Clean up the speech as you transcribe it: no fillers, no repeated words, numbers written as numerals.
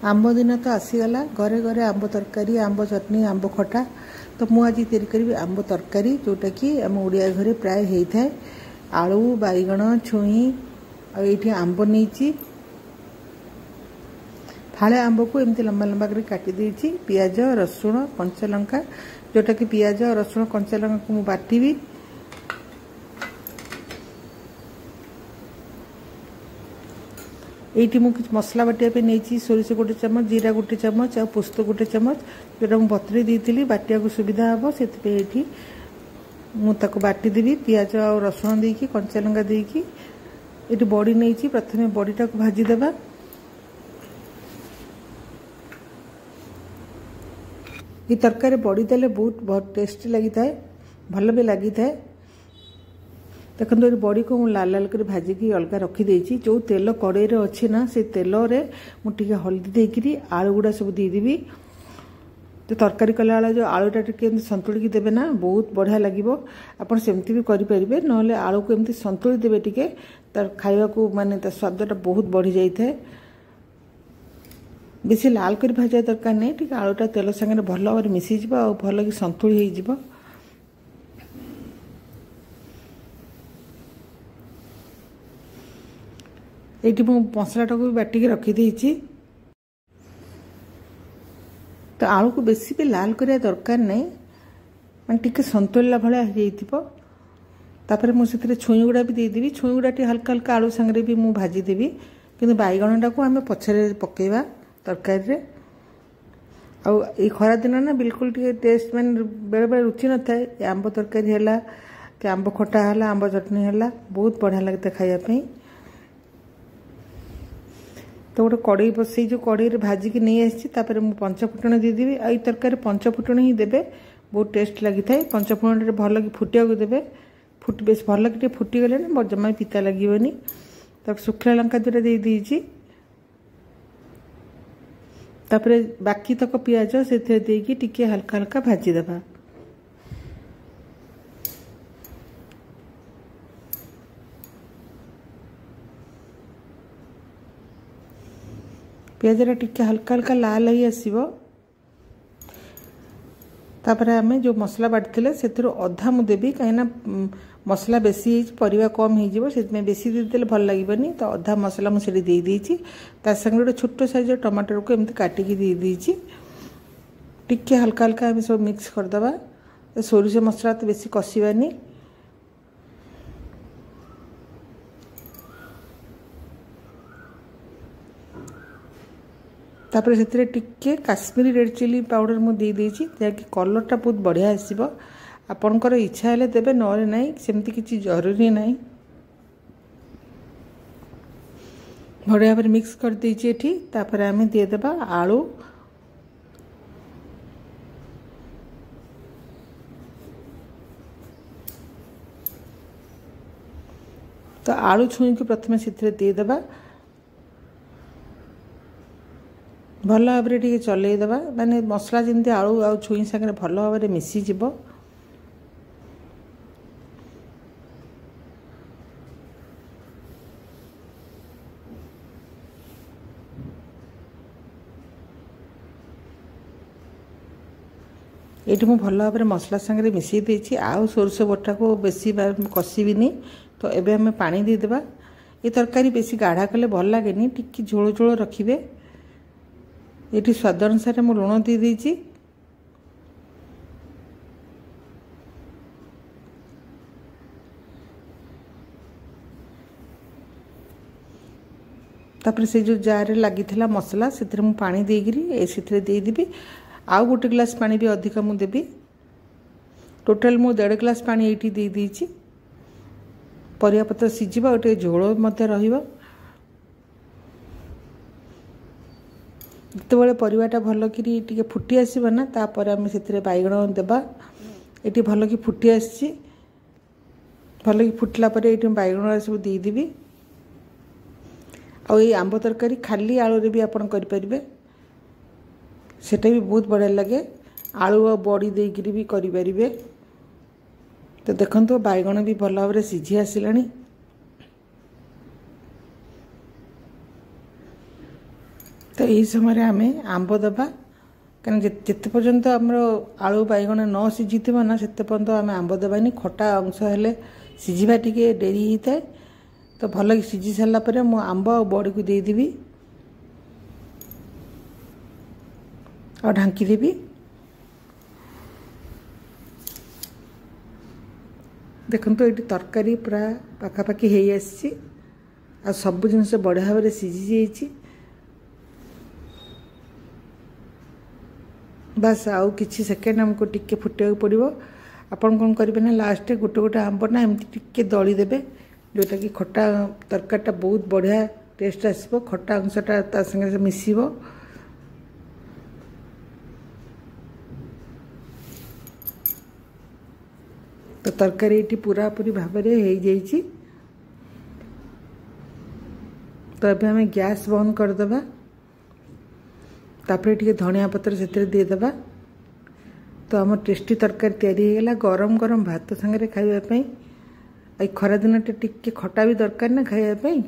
आंब दिन तो आसीगला घरे घरे आंब तरकारी आंब चटनी आंब खटा तो मुझे तैयारी करी आंब तरकारी जोटा कि आम ओडिया घरे प्राय होता है आलू बैगण छुई आठी आंब नहीं फाड़े आंब को एमती लंबा लंबा कर काटी देती पियाज रसुण कंचा लंका जोटा कि पियाज रसुण कंचा लंका को बाटी ये मुझे मसला बाटिया नहीं सोरिष गोटे चामच जीरा गोटे चामच आ पोस्त गोटे चामच जोटा मुझे बतरे देती बाटिया को सुविधा हम से मुझे बाटीदेवी पियाज आ रसुण देकी कंचा लंका देकी ये बड़ी नहीं प्रथम बड़ीटा को भाजीदेवा ये तरकारी बड़ी देले बहुत टेस्टी लगी था भल भी लगी था देखो ये बड़ी को मुझे लाल लाल कर भाजिकी अलग रखीदे जो तेल कड़े अच्छी ना से तेल मुझे हल्दी देकरी आलू गुड़ा सब देदेवी तो तरकारी कला जो आलूटा टे सन्तुलिकी देवे ना बहुत बढ़िया लगे आपड़ सेमती भी करें ना आलू को एमती सन्तुली देवे टिके तार खाइबा को माने स्वादटा बहुत बढ़ी जाए बेसी लाल कर भाजा दरकार नहीं टी आलूटा तेल सागे भल भाव मिसीज भल कि सन्तुली हो ये मसलाटा को भी बाटिकी रखीदे तो आलू को बेसी भी लाल करिया दरकार नहीं मैं टिके सन्तुला भाया होपर मुझे छुई गुड़ा भी देदेवी छुई गुड़ा हल्का हल्का आलू सांगे भी मुझे भाजीदेवी कि बैगणटा को आम पछरे पकेवा तरकारी खरा दिन ना बिल्कुल टेस्ट मैंने बेले बेले रुचि न थाए आंब तरकारी है कि आंब खटा है आंब चटनी है बहुत बढ़िया लगता खायापी तो गोटे कड़ई बसई जो कड़ई भाजिकी नहीं आसी पंचफुटण देदेवी आई तरकारी पंचफुटण ही देवे बहुत टेस्ट लगी था पंचफुटण भल कि फुटिया को देवे बेस भल कि फुटीगले ना जमा पिता लगेनि तब शुखला लंका जोटा दे दीजिए तापर बाकी तक पियाज से देकी टिके हल्का हल्का भाजीदेवा पियाजरा टिके हल्का हल्का लाल ही आसो तापर आम जो मसला बाटी से अधा मुझे देवी कहीं मसला बेसी परिवा कम हो बेसी देदेले भल लगे तो अधा मसला मुझे दे देती संगे गोटे छोट साइज टमाटर को एमती काटिकी दे देती टिके हल्का हल्का आम सब मिक्स करदे सोरिष मसला तो बेसी कषानी तापर से टिके काश्मीरी रेड चिली पाउडर मुझे देदेची जहाँकि कलरटा बहुत बढ़िया आसो आपणकर इच्छा है देवे ना सेमती किसी जरूरी ना बढ़िया भाव मिक्स कर देची एठी तापर आम देदेबा आलू तो आलू छुई को प्रथम से देदेबा भल भाव टे चलईदेवा माने मसला जमी आलू आ छुई सागे भल भाव मिसीज ये भल भाव मसला सागे मिसई देती आउ सोरष बटा को बेसी कषिबिनी तो एबे हमें पानी देदेबा ये तरकारी बेसी गाढ़ा कले भल लगे टिकी झोल झोल रखिए ये स्वाद अनुसार मु लुण दे देती तापर से जो जार लगी मसला से पानी देकरी देदेवी आउ गोटे ग्लास पानी भी अधिक मुझे देवी टोटाल मु 1.5 ग्लास पानी ये दे देती परिया पत्र सीझ गोटे झोल रहा जिते परिवाटा भल कि फुटी आसो ना तापर आम से बैगण देवा ये भल कि फुटी आसी भल कि फुटला ये बैगण सब देदेवी आ आंब तरकारी खाली आलू भी आप करें सेटा भी बहुत बढ़िया लगे आलू आ बड़ी देकरी भी करें तो देखो बैगण भी भल भाव सीझी आसला तो यही समय आम आंब दबा कहीं जिते पर्यंत आमर आलू बैगण न सीझी ना से पर्यंत आम आंब देवानी खटा अंश हेले सीझा टी डेरी होता है। तो भल सीझी सारापर मु आंब आ बड़ी को देदेवी और ढांकीदेवी। देखो ये तरकारी पूरा पाखापाखि हो आसी आ सब जिनस बढ़िया भाव में सीझी जाइए। बस आउ किछि सेकेंड हमको टिके फुटे पड़ो। आपन कौन करेंगे ना लास्ट गोटे गोटे आंब ना एमती टिके दली देबे जोटा कि खट्टा तरकारीटा बहुत बढ़िया टेस्ट आसो खट्टा अंशटा ता संगे मिसिबो। तो तरकारी ये पूरा पूरी भाव में हो जाइए। तो अभी आम गैस बंद करदे तापर टे धनिया पत्र से देदेबा। तो आम टेस्टी तरकारी तैयारी होगा गरम गरम भात सांगे खावाई। खरा दिन टे खटा भी दरकार ना खावाई।